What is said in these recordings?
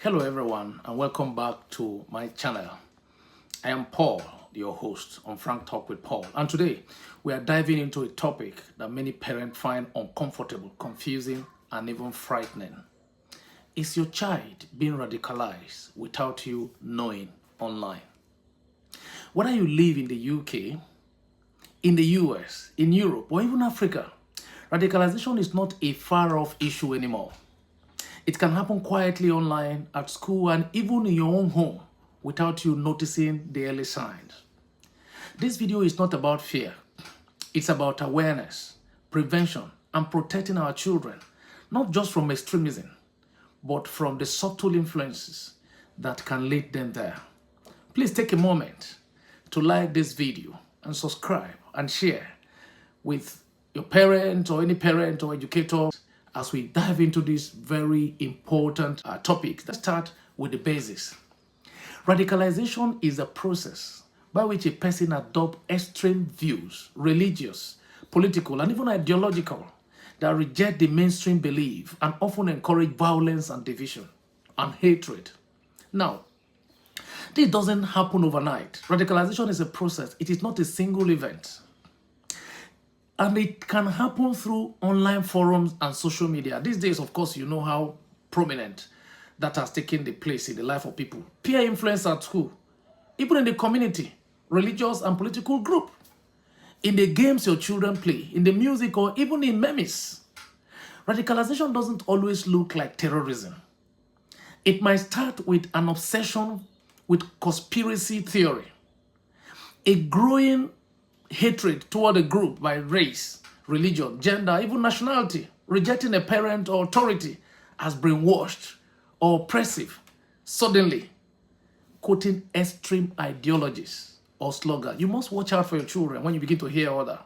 Hello everyone and welcome back to my channel. I am Paul, your host on Frank Talk with Paul, and today we are diving into a topic that many parents find uncomfortable, confusing and even frightening. Is your child being radicalized without you knowing online? Whether you live in the UK, in the US, in Europe or even Africa, radicalization is not a far-off issue anymore. It can happen quietly online, at school, and even in your own home without you noticing the early signs. This video is not about fear. It's about awareness, prevention, and protecting our children, not just from extremism, but from the subtle influences that can lead them there. Please take a moment to like this video and subscribe and share with your parent or any parent or educator as we dive into this very important topic. Let's start with the basics. Radicalization is a process by which a person adopts extreme views, religious, political, and even ideological, that reject the mainstream belief and often encourage violence and division and hatred. Now, this doesn't happen overnight. Radicalization is a process. It is not a single event. And it can happen through online forums and social media. These days, of course, you know how prominent that has taken the place in the life of people. Peer influence at school, even in the community, religious and political group, in the games your children play, in the music, or even in memes. Radicalization doesn't always look like terrorism. It might start with an obsession with conspiracy theory, a growing hatred toward a group by race, religion, gender, even nationality, rejecting a parent or authority as brainwashed or oppressive, suddenly quoting extreme ideologies or slogans. You must watch out for your children when you begin to hear other.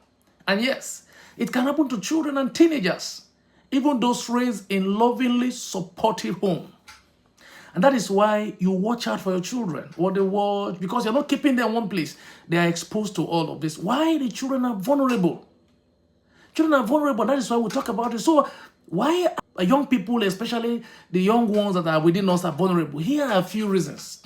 And yes, it can happen to children and teenagers, even those raised in lovingly supportive home. And that is why you watch out for your children, what they watch, because you're not keeping them in one place. They are exposed to all of this. Why the children are vulnerable? Children are vulnerable. That is why we talk about it. So why are young people, especially the young ones that are within us, are vulnerable? Here are a few reasons.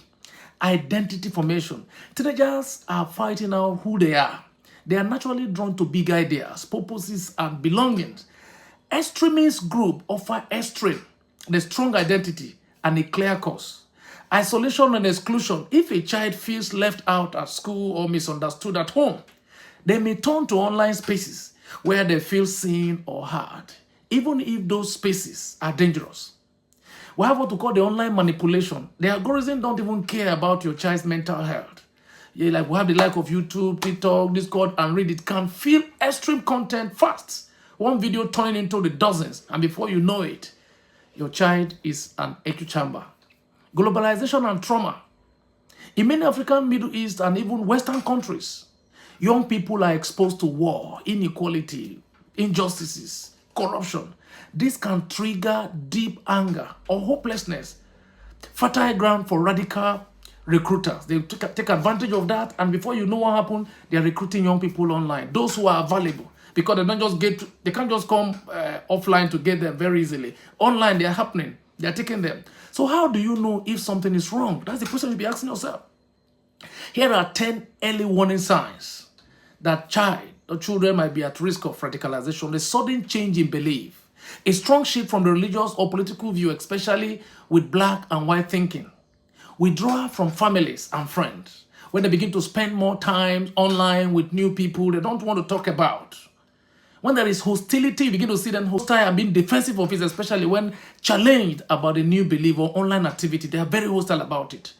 Identity formation. Teenagers are fighting out who they are. They are naturally drawn to big ideas, purposes, and belongings. Extremist group offer extreme, the strong identity, and a clear cause. Isolation and exclusion. If a child feels left out at school or misunderstood at home, they may turn to online spaces where they feel seen or heard, even if those spaces are dangerous. We have what we call the online manipulation. The algorithm don't even care about your child's mental health. We have the like of YouTube, TikTok, Discord, and Reddit can feel extreme content fast. One video turning into the dozens, and before you know it, your child is an echo chamber. Globalization and trauma. In many African, Middle East, and even Western countries, young people are exposed to war, inequality, injustices, corruption. This can trigger deep anger or hopelessness, fertile ground for radical recruiters. They take advantage of that, and before you know what happened, they are recruiting young people online, those who are available. Because they can't just come offline to get them very easily. Online, they are happening. They are taking them. So how do you know if something is wrong? That's the question you'll be asking yourself. Here are 10 early warning signs that child or children might be at risk of radicalization. A sudden change in belief, a strong shift from the religious or political view, especially with black and white thinking. Withdrawal from families and friends. When they begin to spend more time online with new people they don't want to talk about. When there is hostility, you begin to see them hostile and being defensive of it, especially when challenged about a new belief or online activity. They are very hostile about it.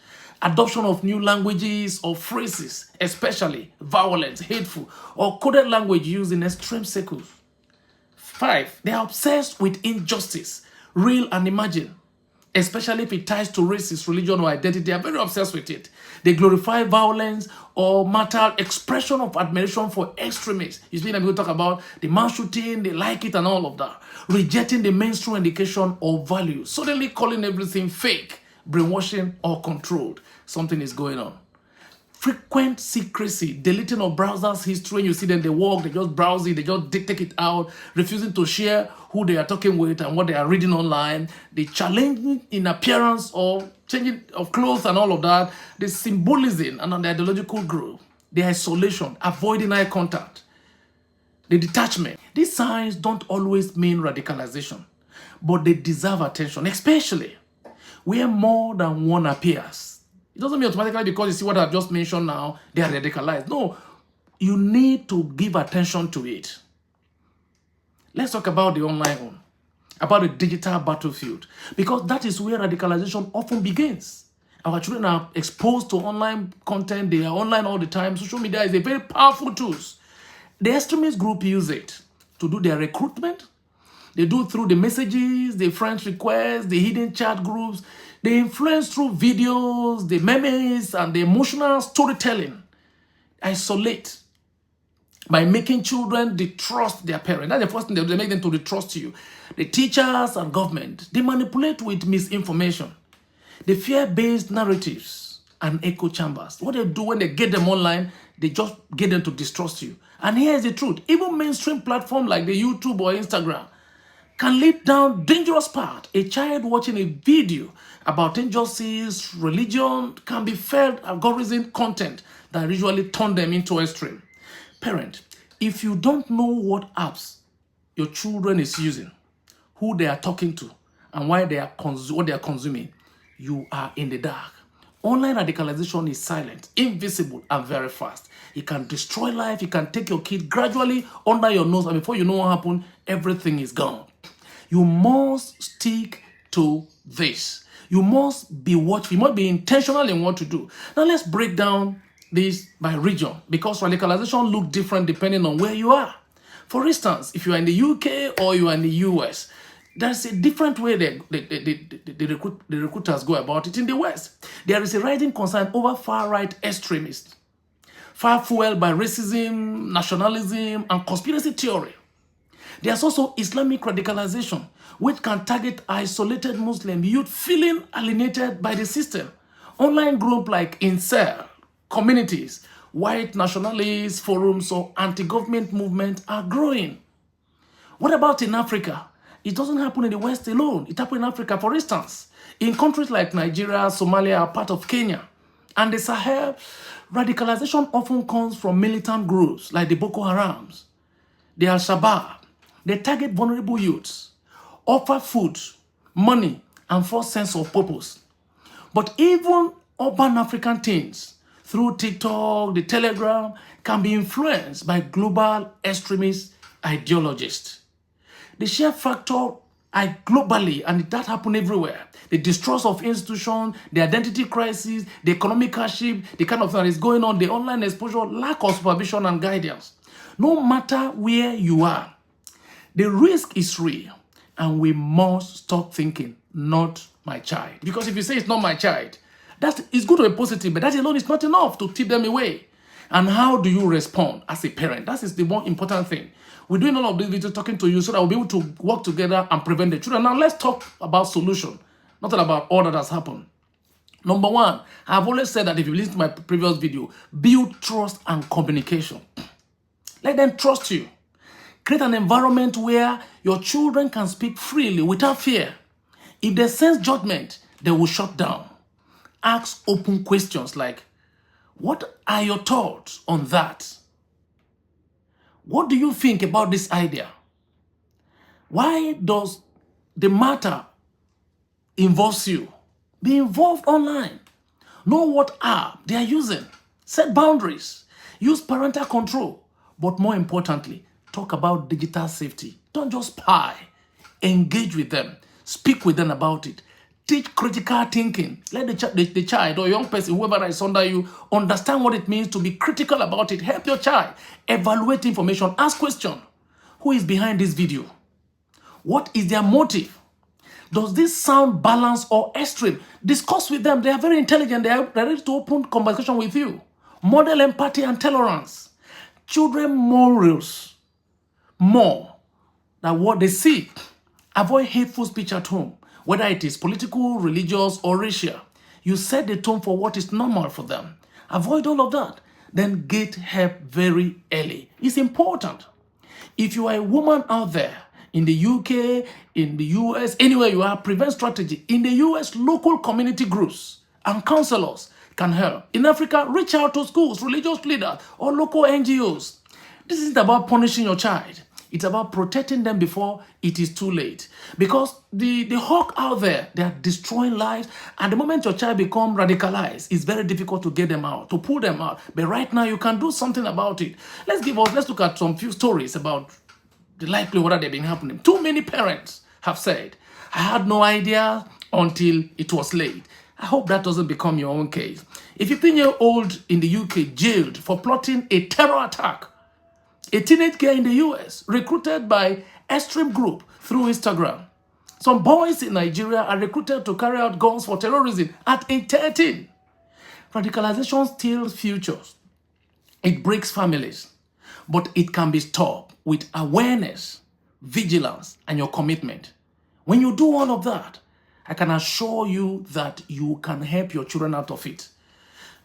Adoption of new languages or phrases, especially violent, hateful, or coded language used in extreme circles. 5, they are obsessed with injustice, real and imagined. Especially if it ties to races, religion, or identity, they are very obsessed with it. They glorify violence or martial expression of admiration for extremists. You see, people talk about the mass shooting, they like it and all of that. Rejecting the mainstream indication of value. Suddenly calling everything fake, brainwashing, or controlled. Something is going on. frequent secrecy, deleting of browsers history. When you see them, they walk, they just browse it, they just take it out, refusing to share who they are talking with and what they are reading online. The challenging in appearance or changing of clothes and all of that. The symbolism and the ideological group. The isolation, avoiding eye contact. The detachment. These signs don't always mean radicalization, but they deserve attention, especially where more than one appears. It doesn't mean automatically because you see what I've just mentioned now, they are radicalized. No, you need to give attention to it. Let's talk about the online one, about the digital battlefield, because that is where radicalization often begins. Our children are exposed to online content. They are online all the time. Social media is a very powerful tool. The extremist group use it to do their recruitment. They do through the messages, the friends requests, the hidden chat groups. They influence through videos, the memes, and the emotional storytelling. Isolate by making children distrust their parents. That's the first thing they make them to distrust you. The teachers and government, they manipulate with misinformation. The fear-based narratives and echo chambers. What they do when they get them online, they just get them to distrust you. And here's the truth. Even mainstream platforms like the YouTube or Instagram can lead down dangerous path. A child watching a video about injustice, religion, can be fed algorithm content that usually turn them into extreme. Parent, if you don't know what apps your children is using, who they are talking to, and why they are what they are consuming, you are in the dark. Online radicalization is silent, invisible, and very fast. It can destroy life. It can take your kid gradually under your nose, and before you know what happened, everything is gone. You must stick to this. You must be watchful. You must be intentional in what to do. Now let's break down this by region, because radicalization looks different depending on where you are. For instance, if you are in the UK or you are in the US, there's a different way the recruiters go about it in the West. There is a rising concern over far-right extremists, far fueled by racism, nationalism, and conspiracy theory. There's also Islamic radicalization, which can target isolated Muslim youth feeling alienated by the system. Online groups like Incel, communities, white nationalist forums, or anti-government movements are growing. What about in Africa? It doesn't happen in the West alone. It happens in Africa, for instance. In countries like Nigeria, Somalia are part of Kenya, and the Sahel, radicalization often comes from militant groups like the Boko Harams, the Al-Shabaab. They target vulnerable youths, offer food, money, and false sense of purpose. But even urban African teens, through TikTok, the Telegram, can be influenced by global extremist ideologists. The sheer factor are globally, and that happens everywhere. The distrust of institutions, the identity crisis, the economic hardship, the kind of thing that is going on, the online exposure, lack of supervision and guidance. No matter where you are, the risk is real, and we must stop thinking, not my child. Because if you say it's not my child, that is good to be positive, but that alone is not enough to keep them away. And how do you respond as a parent? That is the more important thing. We're doing all of this video talking to you so that we'll be able to work together and prevent the children. Now let's talk about solution, not about all that has happened. Number one, I've always said that if you listen to my previous video, build trust and communication. Let them trust you. Create an environment where your children can speak freely without fear. If they sense judgment, they will shut down. Ask open questions like, what are your thoughts on that? What do you think about this idea? Why does the matter involve you? Be involved online. Know what app they are using. Set boundaries. Use parental control. But more importantly, talk about digital safety. Don't just spy. Engage with them. Speak with them about it. Teach critical thinking. Let the child or young person, whoever is under you, understand what it means to be critical about it. Help your child. Evaluate information. Ask questions. Who is behind this video? What is their motive? Does this sound balanced or extreme? Discuss with them. They are very intelligent. They are ready to open conversation with you. Model empathy and tolerance. Children morals more than what they see. Avoid hateful speech at home, whether it is political, religious, or racial. You set the tone for what is normal for them. Avoid all of that. Then get help very early. It's important. If you are a woman out there, in the UK, in the US, anywhere you are, prevent strategy. In the US, local community groups and counselors can help. In Africa, reach out to schools, religious leaders, or local NGOs. This isn't about punishing your child. It's about protecting them before it is too late. Because the hawk out there, they are destroying lives. And the moment your child becomes radicalized, it's very difficult to get them out, to pull them out. But right now, you can do something about it. Let's look at some few stories about the likelihood that they've been happening. Too many parents have said, I had no idea until it was late. I hope that doesn't become your own case. A 15-year-old in the UK jailed for plotting a terror attack. A teenage girl in the US recruited by extreme group through Instagram. Some boys in Nigeria are recruited to carry out guns for terrorism at age 13. Radicalization steals futures. It breaks families. But it can be stopped with awareness, vigilance, and your commitment. When you do all of that, I can assure you that you can help your children out of it.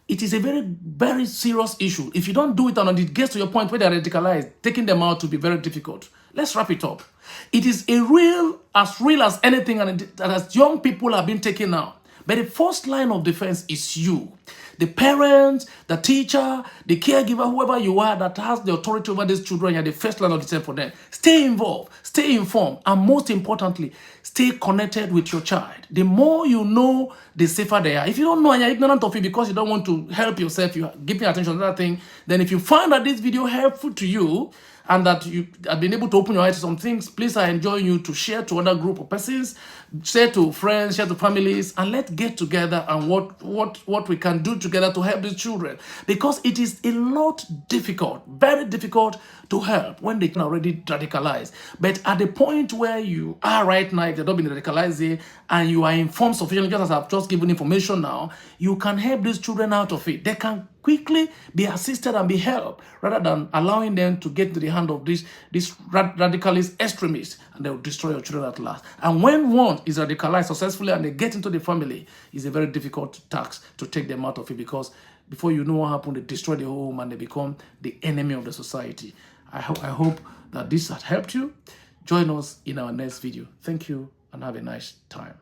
It is a very, very serious issue. If you don't do it and it gets to your point where they're radicalized, taking them out will be very difficult. Let's wrap it up. It is real as anything, and as young people have been taken out. But the first line of defense is you. The parents, the teacher, the caregiver, whoever you are that has the authority over these children, you're the first line of defense for them. Stay involved, stay informed, and most importantly, stay connected with your child. The more you know, the safer they are. If you don't know and you're ignorant of it because you don't want to help yourself, you're giving attention to that thing, then if you find that this video helpful to you, and that you have been able to open your eyes to some things, please, I enjoy you to share to other group of persons, share to friends, share to families, and let's get together and what we can do together to help these children. Because it is a lot difficult, very difficult to help when they can already radicalize. But at the point where you are right now, if they've not been radicalized and you are informed sufficiently, just as I've just given information now, you can help these children out of it. They can quickly be assisted and be helped rather than allowing them to get into the hand of these radicalist extremists, and they will destroy your children at last. And when one is radicalized successfully and they get into the family, it's a very difficult task to take them out of it, because before you know what happened, they destroy the home and they become the enemy of the society. I hope that this has helped you. Join us in our next video. Thank you and have a nice time.